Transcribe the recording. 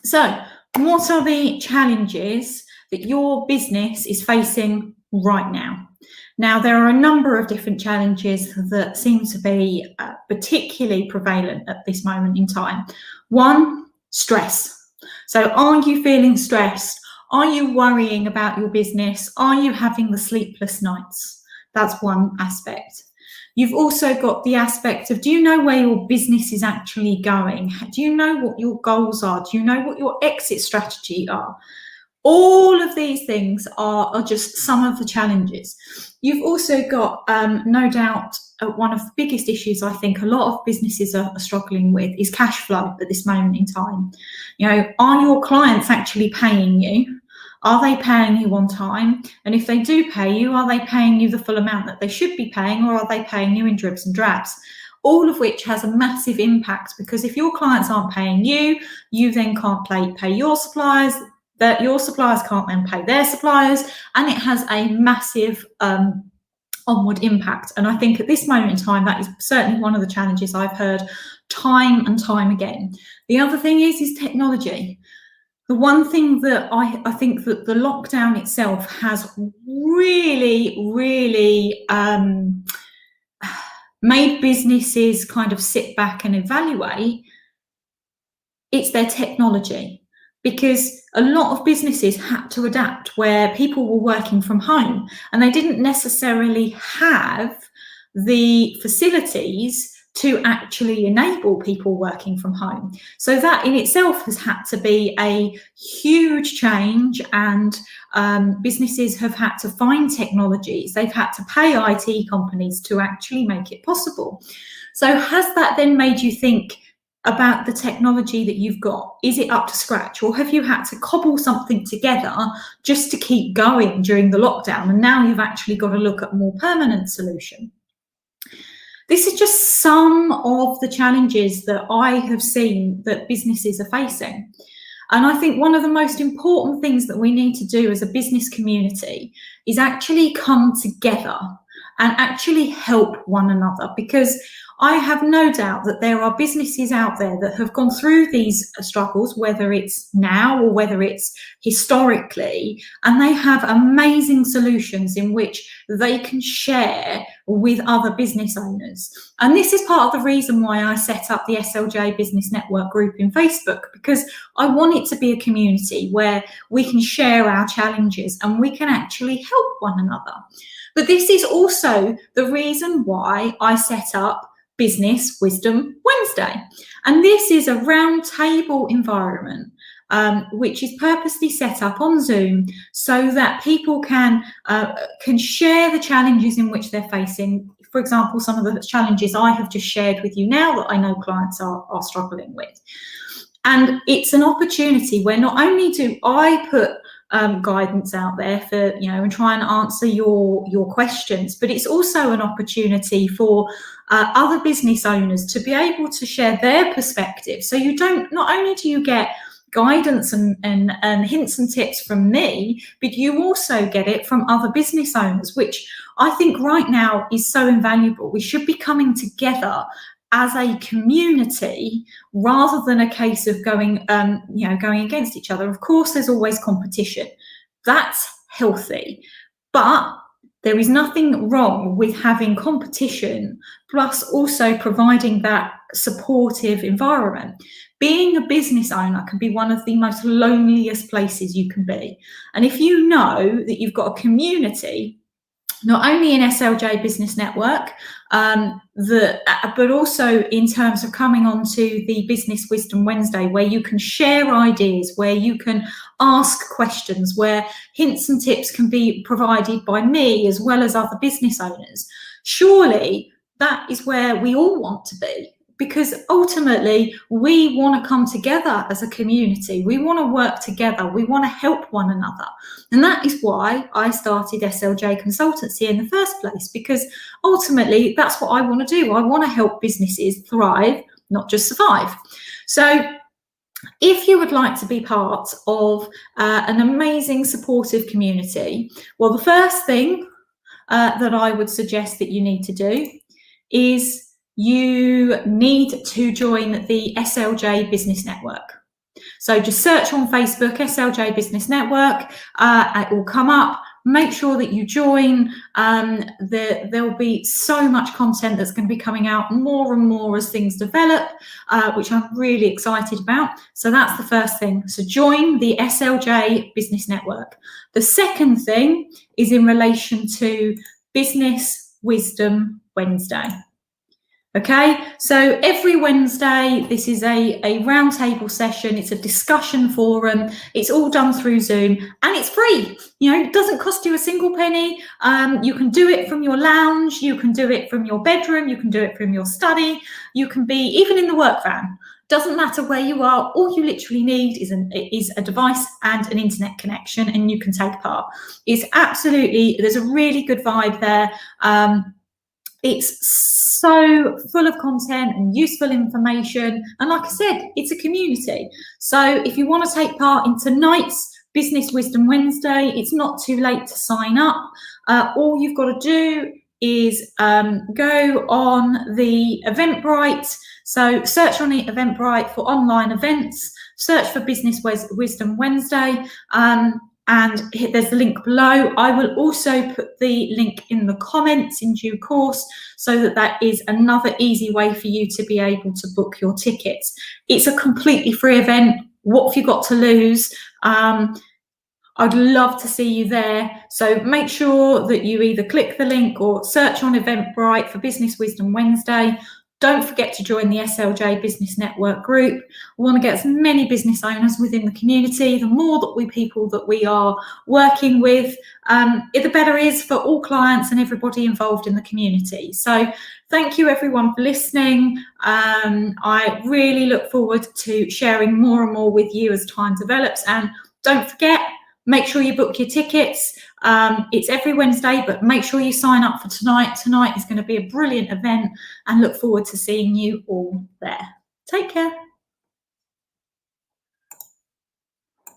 So, what are the challenges that your business is facing right now? Now, there are a number of different challenges that seem to be particularly prevalent at this moment in time. One, stress. So, are you feeling stressed? Are you worrying about your business? Are you having the sleepless nights? That's one aspect. You've also got the aspect of, do you know where your business is actually going? Do you know what your goals are? Do you know what your exit strategy are? All of these things are just some of the challenges. You've also got, no doubt, one of the biggest issues I think a lot of businesses are struggling with is cash flow at this moment in time. You know, are your clients actually paying you? Are they paying you on time? And if they do pay you, are they paying you the full amount that they should be paying, or are they paying you in dribs and drabs? All of which has a massive impact, because if your clients aren't paying you, you then can't pay your suppliers, that your suppliers can't then pay their suppliers, and it has a massive onward impact. And I think at this moment in time, that is certainly one of the challenges I've heard time and time again. The other thing is technology. The one thing that I think that the lockdown itself has really made businesses kind of sit back and evaluate, it's their technology. Because a lot of businesses had to adapt where people were working from home and they didn't necessarily have the facilities to actually enable people working from home. So that in itself has had to be a huge change, and businesses have had to find technologies. They've had to pay IT companies to actually make it possible. So has that then made you think about the technology that you've got? Is it up to scratch, or have you had to cobble something together just to keep going during the lockdown, and now you've actually got to look at a more permanent solution? This is just some of the challenges that I have seen that businesses are facing. And I think one of the most important things that we need to do as a business community is actually come together and actually help one another, because I have no doubt that there are businesses out there that have gone through these struggles, whether it's now or whether it's historically, and they have amazing solutions in which they can share with other business owners. And this is part of the reason why I set up the SLJ Business Network group in Facebook, because I want it to be a community where we can share our challenges and we can actually help one another. But this is also the reason why I set up Business Wisdom Wednesday. And this is a roundtable environment which is purposely set up on Zoom so that people can share the challenges in which they're facing. For example, some of the challenges I have just shared with you now that I know clients are struggling with. And it's an opportunity where not only do I put guidance out there for, and try and answer your questions, but it's also an opportunity for other business owners to be able to share their perspective. So not only do you get guidance and hints and tips from me, but you also get it from other business owners, which I think right now is so invaluable. We should be coming together as a community rather than a case of going against each other. Of course, there's always competition. That's healthy, but there is nothing wrong with having competition, plus also providing that supportive environment. Being a business owner can be one of the most loneliest places you can be. And if you know that you've got a community, not only in SLJ Business Network, but also in terms of coming on to the Business Wisdom Wednesday, where you can share ideas, where you can ask questions, where hints and tips can be provided by me as well as other business owners. Surely that is where we all want to be, because ultimately we want to come together as a community. We want to work together. We want to help one another. And that is why I started SLJ Consultancy in the first place, because ultimately that's what I want to do. I want to help businesses thrive, not just survive. So if you would like to be part of an amazing supportive community, well, the first thing that I would suggest that you need to do is you need to join the SLJ Business Network. So just search on Facebook, SLJ Business Network, it will come up. Make sure that you join. There will be so much content that's going to be coming out more and more as things develop, which I'm really excited about. So that's the first thing. So join the SLJ Business Network. The second thing is in relation to Business Wisdom Wednesday. Okay, so every Wednesday, this is a roundtable session. It's a discussion forum. It's all done through Zoom and it's free. You know, it doesn't cost you a single penny. You can do it from your lounge. You can do it from your bedroom. You can do it from your study. You can be even in the work van. Doesn't matter where you are. All you literally need is a device and an internet connection, and you can take part. It's absolutely, there's a really good vibe there. It's so full of content and useful information. And like I said, it's a community. So if you want to take part in tonight's Business Wisdom Wednesday, it's not too late to sign up. All you've got to do is go on the Eventbrite. So search on the Eventbrite for online events, search for Business Wisdom Wednesday, and there's the link below. I will also put the link in the comments in due course, so that is another easy way for you to be able to book your tickets. It's a completely free event. What have you got to lose? I'd love to see you there. So make sure that you either click the link or search on Eventbrite for Business Wisdom Wednesday. Don't forget to join the SLJ Business Network group. We want to get as many business owners within the community. The more people that we are working with, the better it is for all clients and everybody involved in the community. So thank you everyone for listening. I really look forward to sharing more and more with you as time develops. And don't forget, make sure you book your tickets. It's every Wednesday, but make sure you sign up for tonight. Tonight is going to be a brilliant event, and look forward to seeing you all there. Take care.